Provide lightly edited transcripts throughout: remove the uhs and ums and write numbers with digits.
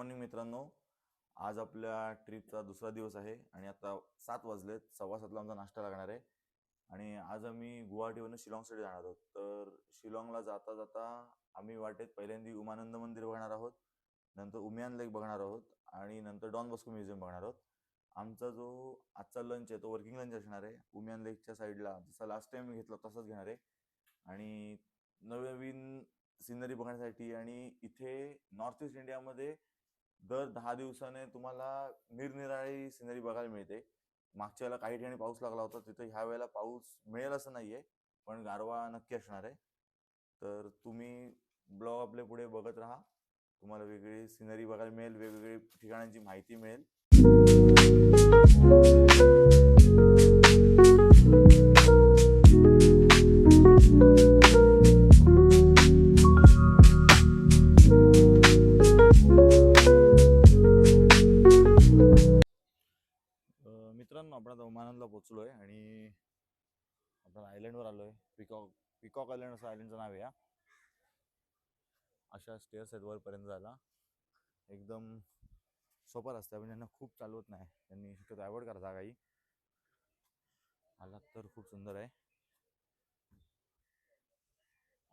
Morning मित्रांनो. आज आपल्या ट्रिपचा दुसरा दिवस आहे आणि आता 7 वाजलेत. 7:15 आमचा नाश्ता लागणार आहे आणि आज आम्ही गुवाहाटीवरून शिलाँगसाठी जाणार आहोत. तर शिलाँगला जाता जाता आम्ही वाटेत पहिल्यांदा उमानंद मंदिर बघणार आहोत, नंतर उमियान लेक बघणार आहोत आणि नंतर डॉन बॉस्को म्युझियम बघणार आहोत. आमचा जो आजचा लंच आहे तो वर्किंग लंच असणार आहे. उमियान लेकच्या साईडला जसा लास्ट टाइम मी घेतला तसाच घेणार आहे आणि नवनवीन सिनरी बघण्यासाठी. आणि इथे नॉर्थ ईस्ट इंडियामध्ये दर 10 दिवसाने तुम्हाला निरनिराळी सिनरी बघायला मिळते. मागच्या वेळेला काही ठिकाणी पाऊस लागला होता, तिथे ह्या वेळेला पाऊस मिळेल असं नाहीये, पण गारवा नक्की असणार आहे. तर तुम्ही ब्लॉग आपले पुढे बघत राहा. तुम्हाला वेगळी सिनरी बघायला मिळेल, वेगवेगळी ठिकाणांची माहिती मिळेल. मित्रांनो, आपण आता उमानंदला पोहोचलोय आणि आपण आयलंडवर आलोय. पिकॉक पिकॉक आयलंड असं आयलंडचं नाव आहे. अशा स्टेअर्स आहेत वरपर्यंत जायला. एकदम सोपा रस्ता आहे, पण त्यांना खूप चालवत नाही. त्यांनी शक्यतो अवॉइड करा जागा ही. आलात तर खूप सुंदर आहे.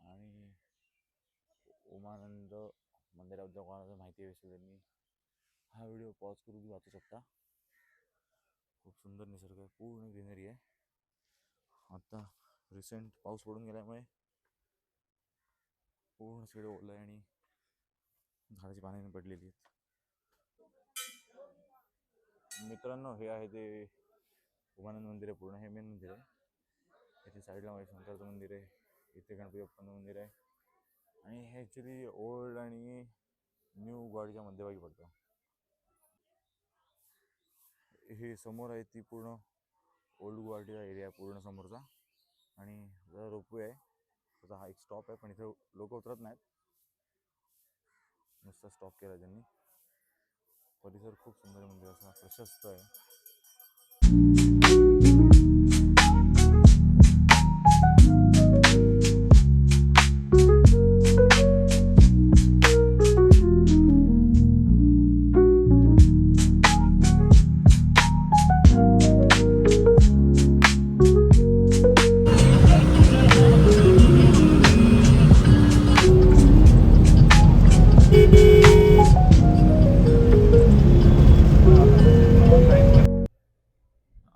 आणि उमानंद मंदिराबद्दल कोणाला माहिती असेल त्यांनी हा व्हिडिओ पॉज करून वाचू शकता. खूप सुंदर निसर्ग आहे, पूर्ण ग्रीनरी आहे. आता रिसेंट पाऊस पडून गेल्यामुळे पूर्ण सगळं ओलं आहे आणि झाडाची पाण्याने पडलेली आहेत. मित्रांनो, हे आहे ते उमानंद मंदिर आहे. पूर्ण हे मेन मंदिर आहे. याच्या साईडला माझ्या शंकरचं मंदिर आहे, इथे गणपती बाप्पांचं मंदिर आहे आणि हे ॲक्च्युली ओल्ड आणि न्यू गुवाहाटीच्या मध्यभागी पडतं. हे समोर आहे ती पूर्ण ओल्ड गुवाहाटीचा एरिया आहे पूर्ण समोरचा. आणि रोपवे आहे, त्याचा हा एक स्टॉप आहे, पण इथे लोक उतरत नाहीत, नुसता स्टॉप केला त्यांनी. परिसर खूप सुंदर मंदिर असा प्रशस्त आहे.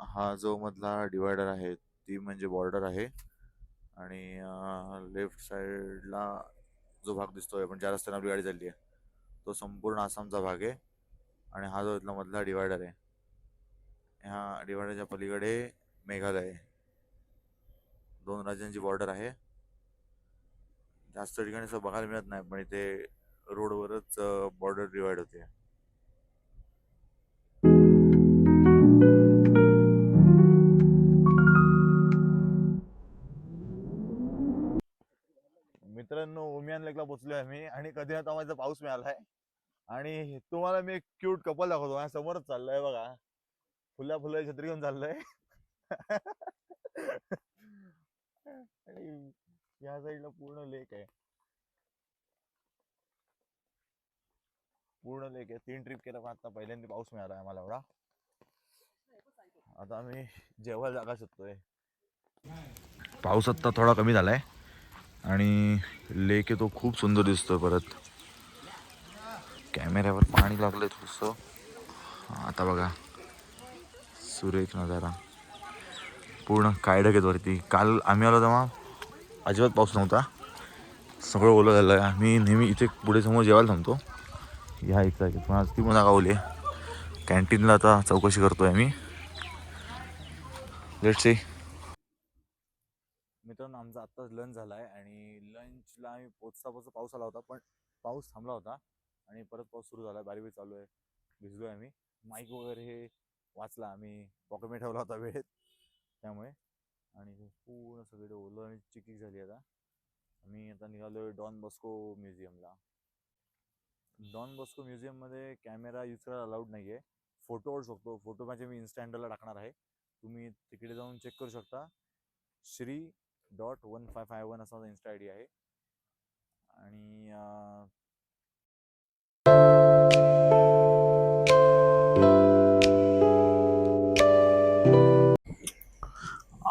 हा जो मधला डिवायडर आहे ती म्हणजे बॉर्डर आहे आणि लेफ्ट साईडला जो भाग दिसतोय आपण ज्या रस्त्याने आपली गाडी चालली आहे तो संपूर्ण आसामचा भाग आहे. आणि हा जो इथला मधला डिवायडर आहे, ह्या डिवायडरच्या पलीकडे मेघालय, दोन राज्यांची बॉर्डर आहे. जास्त ठिकाणी असं बघायला मिळत नाही, पण इथे रोडवरच बॉर्डर डिवाइड होते. मित्रांनो, उमियान लेकला पोहोचलोय आम्ही आणि कधी ना माझा पाऊस मिळालाय. आणि तुम्हाला मी एक क्यूट कपल दाखवतो. माझ्या समोरच चाललंय बघा, फुल्या फुल्या छत्री घेऊन चाललंय. आणि या साईडला पूर्ण लेक आहे, पूर्ण लेक आहे. 3 ट्रिप केलं, पण आता पहिल्यांदा पाऊस मिळाला आम्हाला एवढा. आता आम्ही जेवायला जागा शोधतोय. पाऊस आता थोडा कमी झालाय आणि लेक आहे तो खूप सुंदर दिसतोय. परत कॅमेऱ्यावर पाणी लागलंय थोडंसं. आता बघा सुरेख नजारा, पूर्ण काळढग आहेत वरती. काल आम्ही आलो तेव्हा अजिबात पाऊस नव्हता, सगळं ओलं झालं आहे. आम्ही नेहमी इथे पुढे समोर जेवायला थांबतो, ह्या एक जागेत, पण आज ती पण जागा ओली आहे. कॅन्टीनला आता चौकशी करतोय आम्ही. Let's see. मित्रांनो, आमचा आत्ताच लंच झाला आहे आणि लंचला आम्ही पोचता पोचता पाऊस आला होता, पण पाऊस थांबला होता आणि परत पाऊस सुरू झाला. बारीक चालू आहे. भिजलोय आम्ही. माईक वगैरे हे वाचला, आम्ही पॉकेटमध्ये ठेवला होता वेळेत, त्यामुळे. आणि पूर्ण सगळे ओलं आणि चिकीक झाली. आता आम्ही आता निघालोय डॉन बॉस्को म्युझियमला. डॉन बॉस्को म्युझियममध्ये कॅमेरा यूज करायला अलाउड नाही आहे, फोटो ओढू शकतो. फोटो माझे मी इन्स्टा हँडलला टाकणार आहे, तुम्ही तिकडे जाऊन चेक करू शकता. श्री.1551 असा माझा इन्स्टा ID आहे. आणि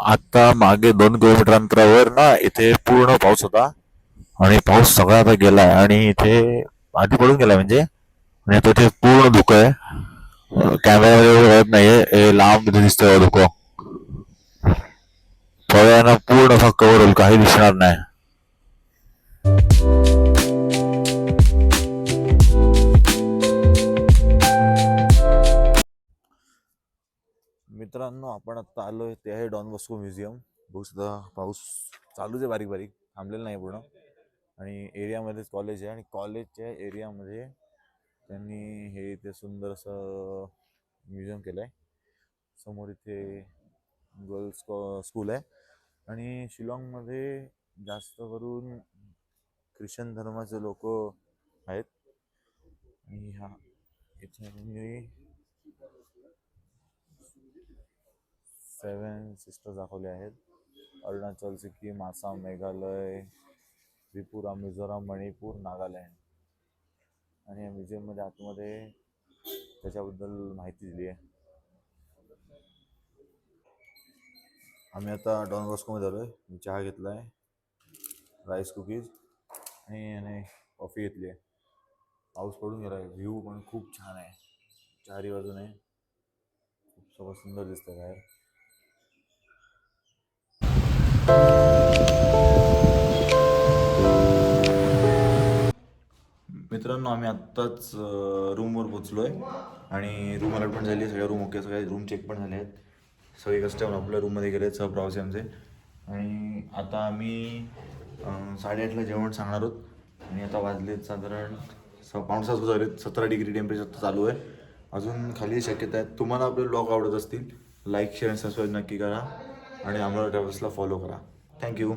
आता मागे 2 किलोमीटर अंतरावर ना इथे पूर्ण पाऊस होता आणि पाऊस सगळा आता गेलाय आणि इथे आधी पडून गेलाय म्हणजे आणि आता इथे पूर्ण धुकं आहे. कॅमेरामध्ये एवढं कळत नाहीये, हे लांब इथे दिसतंय धुकं. थोड्या वेळानं पूर्ण असा कव्हर होईल, काही दिसणार नाही. मित्रांनो, आपण आता आलोय ते आहे डॉन बॉस्को म्युझियम. बघू सुद्धा पाऊस चालूच आहे, बारीक बारीक थांबलेला नाही पूर्ण. आणि एरियामध्येच कॉलेज आहे आणि कॉलेजच्या एरियामध्ये त्यांनी हे इथे सुंदर असं म्युझियम केलं आहे. समोर इथे गर्ल्स स्कूल आहे आणि शिलाँगमध्ये जास्त करून ख्रिश्चन धर्माचे लोक आहेत. आणि ह्या इथे 7 सिस्टर्स दाखवले आहेत. अरुणाचल, सिक्कीम, आसाम, मेघालय, त्रिपुरा, मिझोराम, मणिपूर, नागालँड. आणि या म्युझियममध्ये आतमध्ये त्याच्याबद्दल माहिती दिली आहे. आम्ही आता डॉन बॉस्कोमध्ये आलो आहे. मी चहा घेतला आहे, राईस कुकीज आणि कॉफी घेतली आहे. पाऊस पडून गेला आहे. व्ह्यू पण खूप छान आहे, चारी बाजूने खूप सगळं सुंदर दिसतं बाहेर. मित्रांनो, आम्ही आत्ताच रूमवर पोचलो आहे आणि रूम अलॉटमेंट झाली आहे. सगळ्या रूम ओके, सगळे रूम चेक पण झाले आहेत. सगळे कस्टमर आपल्या रूममध्ये गेले आहेत, सहप्रवासी आमचे. आणि आता आम्ही 8:30ला जेवण सांगणार आहोत. आणि आता वाजलेत साधारण 5:15 झालेत. 17 डिग्री टेम्परेचर चालू आहे. अजून खाली शक्यता आहे. तुम्हाला आपले ब्लॉग आवडत असतील, लाईक शेअर आणि सबस्क्राईब नक्की करा आणि आम्हाला ट्रॅव्हल्सला फॉलो करा. थँक्यू.